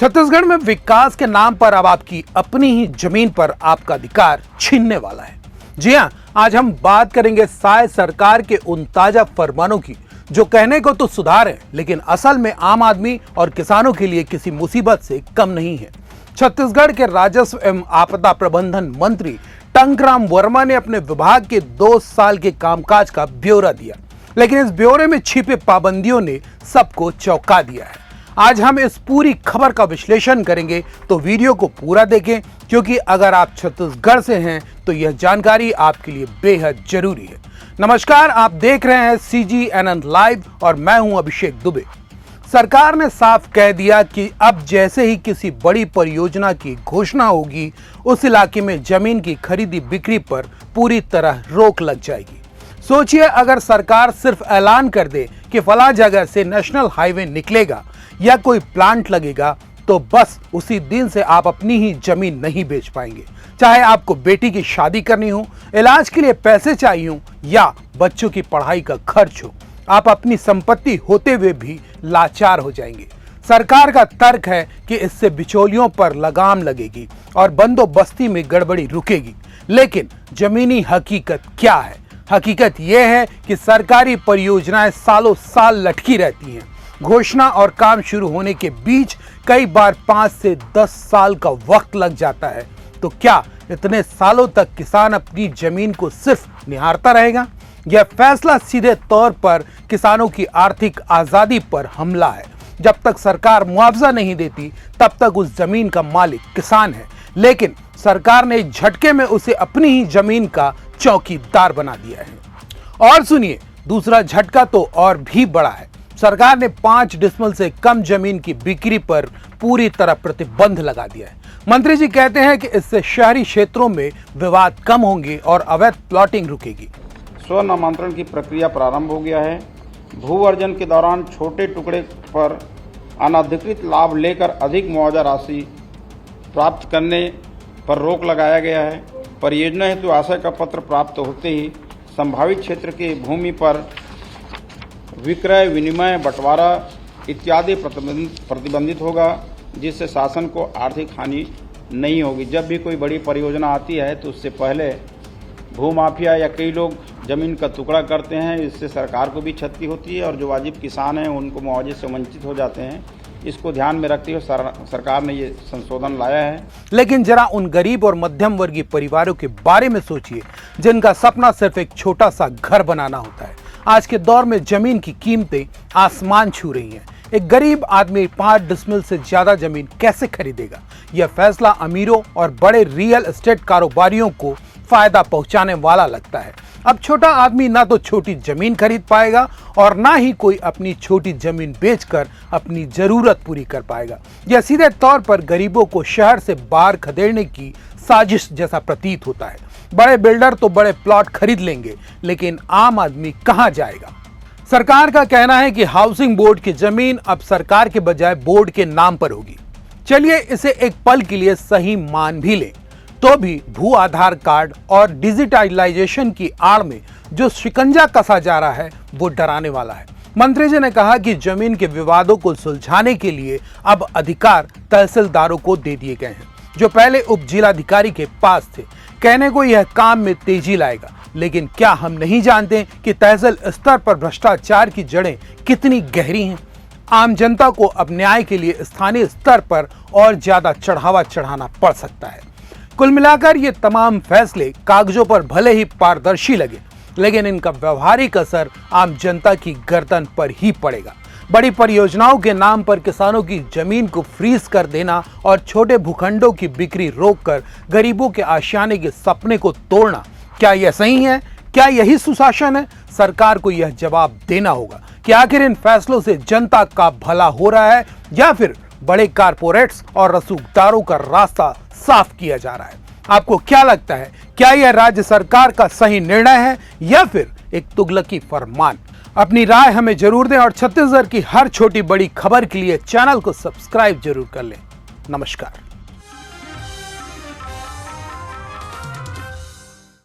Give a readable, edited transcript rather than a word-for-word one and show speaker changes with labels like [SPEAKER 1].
[SPEAKER 1] छत्तीसगढ़ में विकास के नाम पर अब आपकी अपनी ही जमीन पर आपका अधिकार छीनने वाला है। जी हां, आज हम बात करेंगे साय सरकार के उन ताजा फरमानों की जो कहने को तो सुधार है, लेकिन असल में आम आदमी और किसानों के लिए किसी मुसीबत से कम नहीं है। छत्तीसगढ़ के राजस्व एवं आपदा प्रबंधन मंत्री टंकराम वर्मा ने अपने विभाग के 2 साल के कामकाज का ब्यौरा दिया, लेकिन इस ब्यौरे में छिपे पाबंदियों ने सबको चौंका दिया है। आज हम इस पूरी खबर का विश्लेषण करेंगे, तो वीडियो को पूरा देखें, क्योंकि अगर आप छत्तीसगढ़ से हैं तो यह जानकारी आपके लिए बेहद जरूरी है। नमस्कार, आप देख रहे हैं CGNN लाइव और मैं हूं अभिषेक दुबे। सरकार ने साफ कह दिया कि अब जैसे ही किसी बड़ी परियोजना की घोषणा होगी, उस इलाके में जमीन की खरीदी बिक्री पर पूरी तरह रोक लग जाएगी। सोचिए, अगर सरकार सिर्फ ऐलान कर दे कि फला जगह से नेशनल हाईवे निकलेगा या कोई प्लांट लगेगा, तो बस उसी दिन से आप अपनी ही जमीन नहीं बेच पाएंगे। चाहे आपको बेटी की शादी करनी हो, इलाज के लिए पैसे चाहिए हो या बच्चों की पढ़ाई का खर्च हो, आप अपनी संपत्ति होते हुए भी लाचार हो जाएंगे। सरकार का तर्क है कि इससे बिचौलियों पर लगाम लगेगी और बंदोबस्ती में गड़बड़ी रुकेगी। लेकिन जमीनी हकीकत क्या है? हकीकत यह है कि सरकारी परियोजनाएं सालों साल लटकी रहती हैं। घोषणा और काम शुरू होने के बीच कई बार 5 से 10 साल का वक्त लग जाता है। तो क्या इतने सालों तक किसान अपनी जमीन को सिर्फ निहारता रहेगा? यह फैसला सीधे तौर पर किसानों की आर्थिक आजादी पर हमला है। जब तक सरकार मुआवजा नहीं देती, तब तक उस जमीन का मालिक किसान है, लेकिन सरकार ने झटके में उसे अपनी ही जमीन का चौकीदार बना दिया है। और सुनिए, दूसरा झटका तो और भी बड़ा है। सरकार ने 5 डिसमिल से कम जमीन की बिक्री पर पूरी तरह प्रतिबंध लगा दिया है। मंत्री जी कहते हैं कि इससे शहरी क्षेत्रों में विवाद कम होंगे और अवैध प्लॉटिंग रुकेगी।
[SPEAKER 2] स्व नामांतरण की प्रक्रिया प्रारंभ हो गया है। भू अर्जन के दौरान छोटे टुकड़े पर अनधिकृत लाभ लेकर अधिक मुआवजा राशि प्राप्त करने पर रोक लगाया गया है। परियोजना हेतु आशय का पत्र प्राप्त होते ही संभावित क्षेत्र की भूमि पर विक्रय, विनिमय, बंटवारा इत्यादि प्रतिबंधित होगा, जिससे शासन को आर्थिक हानि नहीं होगी। जब भी कोई बड़ी परियोजना आती है तो उससे पहले भूमाफिया या कई लोग जमीन का टुकड़ा करते हैं। इससे सरकार को भी क्षति होती है और जो वाजिब किसान हैं उनको मुआवजे से वंचित हो जाते हैं। इसको ध्यान में रखते हुए सरकार ने ये संशोधन लाया है।
[SPEAKER 1] लेकिन जरा उन गरीब और मध्यम वर्गीय परिवारों के बारे में सोचिए, जिनका सपना सिर्फ एक छोटा सा घर बनाना होता है। आज के दौर में जमीन की कीमतें आसमान छू रही हैं। एक गरीब आदमी 5 डिसमिल से ज्यादा जमीन कैसे खरीदेगा? यह फैसला अमीरों और बड़े रियल एस्टेट कारोबारियों को फायदा पहुंचाने वाला लगता है। अब छोटा आदमी ना तो छोटी जमीन खरीद पाएगा और ना ही कोई अपनी छोटी जमीन बेचकर अपनी जरूरत पूरी कर पाएगा। यह सीधे तौर पर गरीबों को शहर से बाहर खदेड़ने की साजिश जैसा प्रतीत होता है। बड़े बिल्डर तो बड़े प्लॉट खरीद लेंगे, लेकिन आम आदमी कहां जाएगा? सरकार का कहना है कि हाउसिंग बोर्ड की जमीन अब सरकार के बजाय बोर्ड के नाम पर होगी। चलिए इसे एक पल के लिए सही मान भी लें, तो भी भू आधार कार्ड और डिजिटलाइजेशन की आड़ में जो शिकंजा कसा जा रहा है, वो डराने वाला है। मंत्री जी ने कहा कि जमीन के विवादों को सुलझाने के लिए अब अधिकार तहसीलदारों को दे दिए गए हैं, जो पहले उप जिलाधिकारी के पास थे। कहने को यह काम में तेजी लाएगा, लेकिन क्या हम नहीं जानते कि तहसील स्तर पर भ्रष्टाचार की जड़ें कितनी गहरी हैं? आम जनता को अब न्याय के लिए स्थानीय स्तर पर और ज्यादा चढ़ावा चढ़ाना पड़ सकता है। कुल मिलाकर ये तमाम फैसले कागजों पर भले ही पारदर्शी लगे, लेकिन इनका व्यवहारिक असर आम जनता की गर्दन पर ही पड़ेगा। बड़ी परियोजनाओं के नाम पर किसानों की जमीन को फ्रीज कर देना और छोटे भूखंडों की बिक्री रोककर गरीबों के आशियाने के सपने को तोड़ना, क्या यह सही है? क्या यही सुशासन है? सरकार को यह जवाब देना होगा कि आखिर इन फैसलों से जनता का भला हो रहा है या फिर बड़े कारपोरेट्स और रसूखदारों का रास्ता साफ किया जा रहा है। आपको क्या लगता है? क्या यह राज्य सरकार का सही निर्णय है या फिर एक तुगलकी फरमान? अपनी राय हमें जरूर दें और छत्तीसगढ़ की हर छोटी बड़ी खबर के लिए चैनल को सब्सक्राइब जरूर कर लें। नमस्कार।